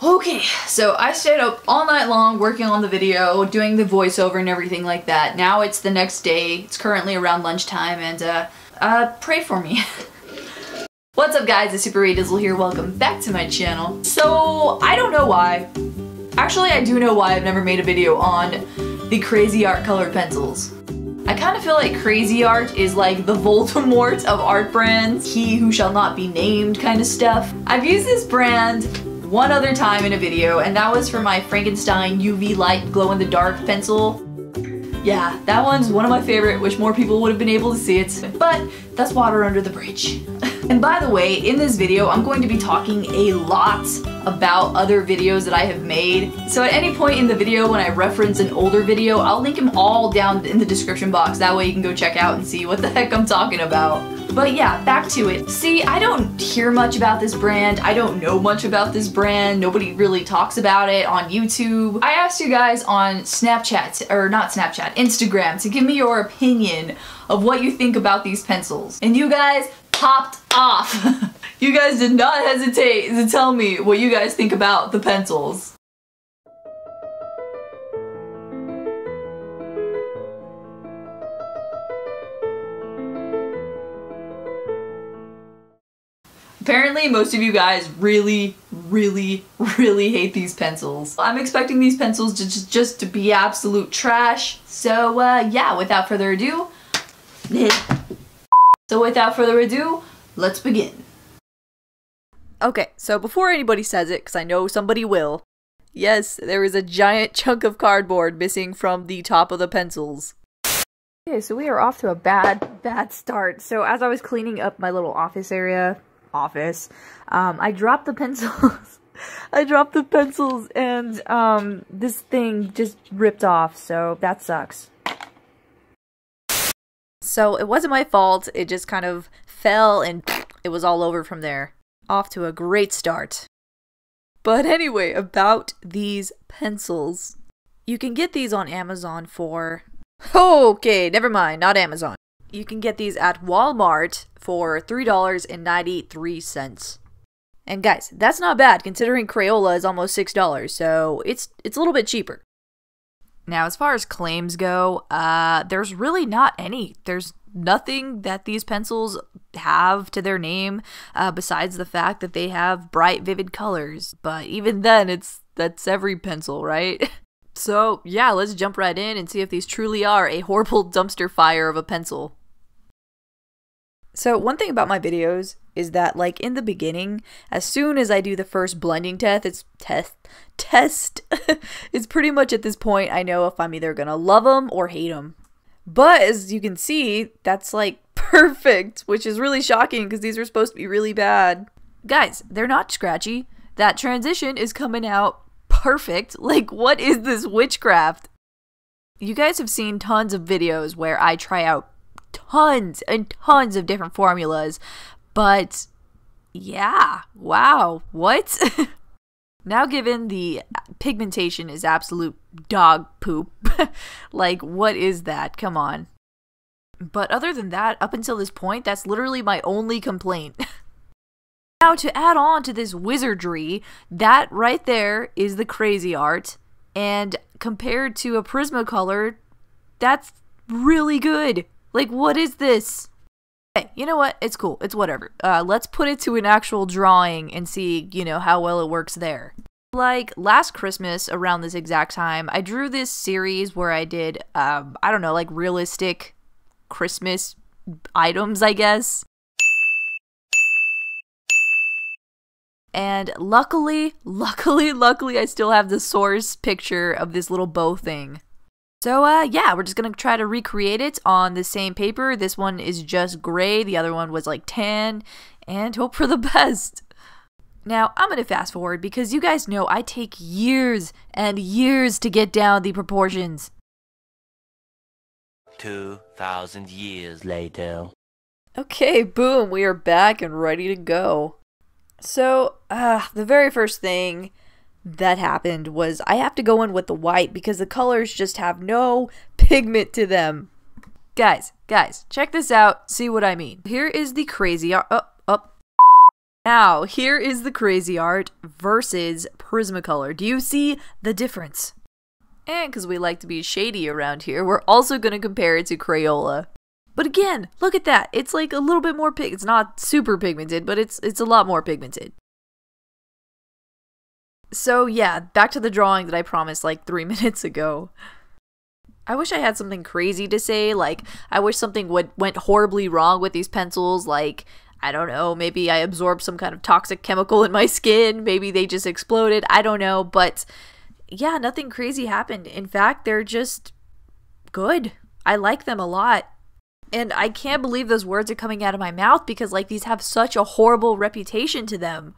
Okay, so I stayed up all night long working on the video, doing the voiceover and everything like that. Now it's the next day, it's currently around lunchtime, and pray for me. What's up guys, it's SuperRaeDizzle here, welcome back to my channel. So, I don't know why. Actually, I do know why I've never made a video on the Cra-Z Art colored pencils. I kind of feel like Cra-Z Art is like the Voldemort of art brands, he who shall not be named kind of stuff. I've used this brand one other time in a video, and that was for my Frankenstein UV light glow-in-the-dark pencil. Yeah, that one's one of my favorite, wish more people would have been able to see it, but that's water under the bridge. And by the way, in this video, I'm going to be talking a lot about other videos that I have made. So at any point in the video when I reference an older video, I'll link them all down in the description box. That way you can go check out and see what the heck I'm talking about. But yeah, back to it. See, I don't hear much about this brand. I don't know much about this brand. Nobody really talks about it on YouTube. I asked you guys on Snapchat, or not Snapchat, Instagram, to give me your opinion of what you think about these pencils. And you guys popped off. You guys did not hesitate to tell me what you guys think about the pencils. Apparently, most of you guys really hate these pencils. I'm expecting these pencils to just to be absolute trash. So yeah, without further ado, let's begin. Okay, so before anybody says it, because I know somebody will, yes, there is a giant chunk of cardboard missing from the top of the pencils. Okay, so we are off to a bad start. So as I was cleaning up my little office area, I dropped the pencils. I dropped the pencils and this thing just ripped off, so that sucks. So it wasn't my fault, it just kind of fell and it was all over from there. Off to a great start. But anyway, about these pencils. You can get these on Amazon for... Okay, never mind, not Amazon. You can get these at Walmart for $3.93. And guys, that's not bad considering Crayola is almost $6, so it's a little bit cheaper. Now, as far as claims go, there's really not any. There's nothing that these pencils have to their name besides the fact that they have bright, vivid colors. But even then, that's every pencil, right? So yeah, let's jump right in and see if these truly are a horrible dumpster fire of a pencil. So one thing about my videos is that, like, in the beginning, as soon as I do the first blending test, it's pretty much at this point I know if I'm either gonna love them or hate them. But as you can see, that's like perfect, which is really shocking because these were supposed to be really bad. Guys, they're not scratchy. That transition is coming out perfect. Like, what is this witchcraft? You guys have seen tons of videos where I try out tons and tons of different formulas, but yeah, wow, what? Now, given the pigmentation is absolute dog poop, like, what is that? Come on. But other than that, up until this point, that's literally my only complaint. Now, to add on to this wizardry, that right there is the Cra-Z Art, and compared to a Prismacolor, that's really good. Like, what is this? Hey, you know what? It's cool. It's whatever. Let's put it to an actual drawing and see, you know, how well it works there. Like, last Christmas, around this exact time, I drew this series where I did, I don't know, like, realistic Christmas items, I guess. And luckily, I still have the source picture of this little bow thing. So, yeah, we're just gonna try to recreate it on the same paper. This one is just gray, the other one was like tan, and hope for the best. Now, I'm gonna fast forward because you guys know I take years and years to get down the proportions. 2,000 years later. Okay, boom, we are back and ready to go. So, the very first thing that happened was I have to go in with the white because the colors just have no pigment to them. Guys, check this out, see what I mean. Here is the Cra-Z Art. Now, here is the Cra-Z Art versus Prismacolor. Do you see the difference? And because we like to be shady around here, we're also going to compare it to Crayola. But again, look at that. It's like a little bit more it's not super pigmented, but it's a lot more pigmented. So yeah, back to the drawing that I promised like 3 minutes ago. I wish I had something crazy to say, like I wish something went horribly wrong with these pencils, like I don't know, maybe I absorbed some kind of toxic chemical in my skin, maybe they just exploded, I don't know, but yeah, nothing crazy happened. In fact, they're just good. I like them a lot. And I can't believe those words are coming out of my mouth because like these have such a horrible reputation to them.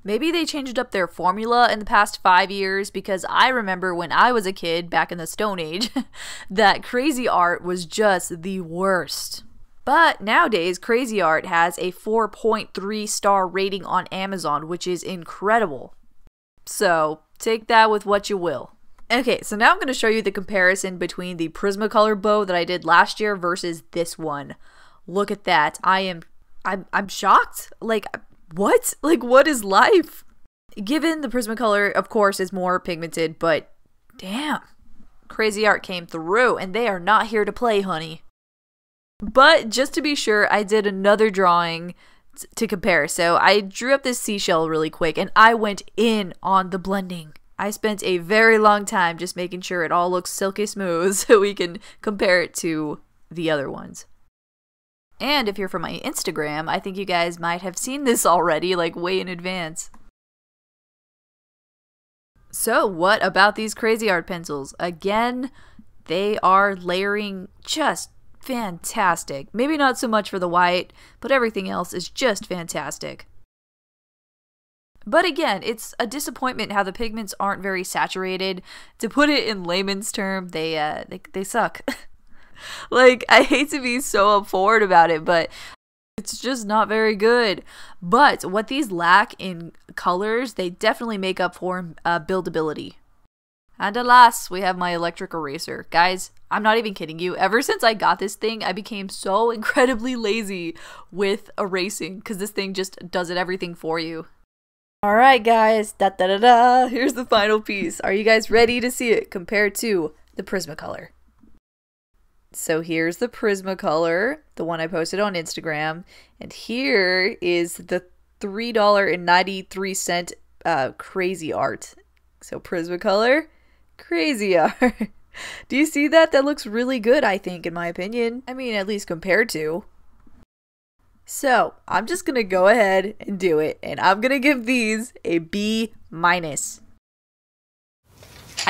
Maybe they changed up their formula in the past 5 years because I remember when I was a kid back in the Stone Age that Cra-Z Art was just the worst. But nowadays, Cra-Z Art has a 4.3 star rating on Amazon, which is incredible. So, take that with what you will. Okay, so now I'm going to show you the comparison between the Prismacolor bow that I did last year versus this one. Look at that. I'm shocked. Like, what? Like, what is life? Given the Prismacolor, of course, is more pigmented, but damn. Cra-Z Art came through, and they are not here to play, honey. But just to be sure, I did another drawing to compare. So I drew up this seashell really quick and I went in on the blending. I spent a very long time just making sure it all looks silky smooth so we can compare it to the other ones. And if you're from my Instagram, I think you guys might have seen this already, like way in advance. So what about these Cra-Z Art pencils? Again, they are layering just fantastic. Maybe not so much for the white, but everything else is just fantastic. But again, it's a disappointment how the pigments aren't very saturated. To put it in layman's term, they suck. Like, I hate to be so forward about it, but it's just not very good. But what these lack in colors, they definitely make up for buildability. And alas, we have my electric eraser. Guys, I'm not even kidding you. Ever since I got this thing, I became so incredibly lazy with erasing because this thing just does everything for you. Alright guys, here's the final piece. Are you guys ready to see it compared to the Prismacolor? So here's the Prismacolor, the one I posted on Instagram, and here is the $3.93 Cra-Z Art. So Prismacolor, Cra-Z Art. Do you see that? That looks really good, I think, in my opinion. I mean, at least compared to. So, I'm just gonna go ahead and do it, and I'm gonna give these a B-. I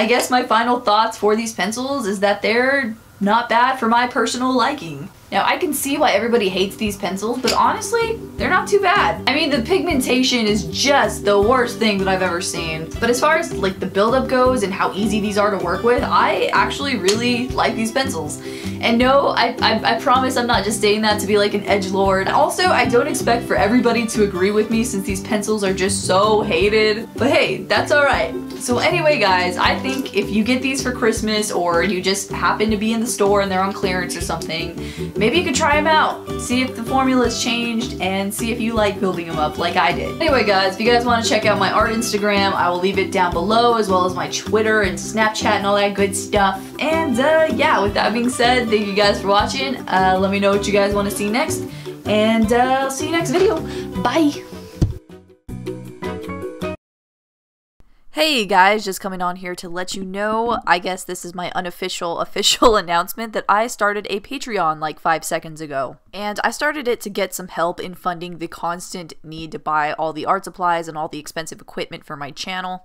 guess my final thoughts for these pencils is that they're not bad for my personal liking. Now, I can see why everybody hates these pencils, but honestly, they're not too bad. I mean, the pigmentation is just the worst thing that I've ever seen. But as far as like the buildup goes and how easy these are to work with, I actually really like these pencils. And no, I promise I'm not just saying that to be like an edgelord. Also, I don't expect for everybody to agree with me since these pencils are just so hated. But hey, that's alright. So anyway guys, I think if you get these for Christmas or you just happen to be in the store and they're on clearance or something, maybe you could try them out, see if the formula's changed, and see if you like building them up like I did. Anyway guys, if you guys want to check out my art Instagram, I will leave it down below, as well as my Twitter and Snapchat and all that good stuff. And yeah, with that being said, thank you guys for watching. Let me know what you guys want to see next, and I'll see you next video. Bye! Hey guys, just coming on here to let you know, I guess this is my unofficial announcement that I started a Patreon like 5 seconds ago. And I started it to get some help in funding the constant need to buy all the art supplies and all the expensive equipment for my channel.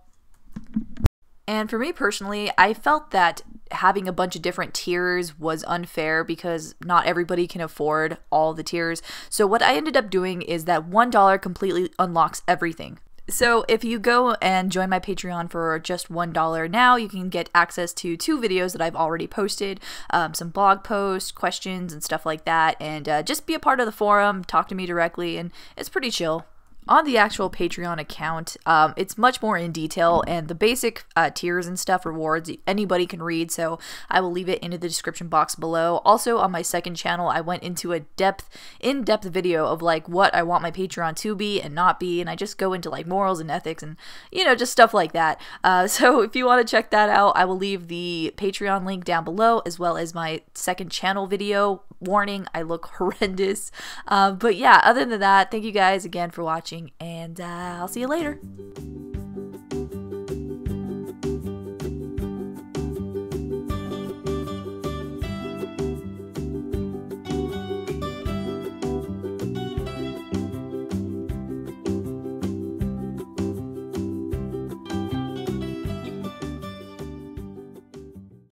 And for me personally, I felt that having a bunch of different tiers was unfair because not everybody can afford all the tiers. So what I ended up doing is that $1 completely unlocks everything. So if you go and join my Patreon for just $1 now, you can get access to 2 videos that I've already posted, some blog posts, questions, and stuff like that, and just be a part of the forum, talk to me directly, and it's pretty chill. On the actual Patreon account, it's much more in detail, and the basic tiers and stuff, rewards, anybody can read, so I will leave it into the description box below. Also, on my second channel, I went into a in-depth video of like what I want my Patreon to be and not be, and I just go into like morals and ethics and, you know, just stuff like that. So if you want to check that out, I will leave the Patreon link down below, as well as my second channel video. Warning, I look horrendous. But yeah, other than that, thank you guys again for watching, and I'll see you later.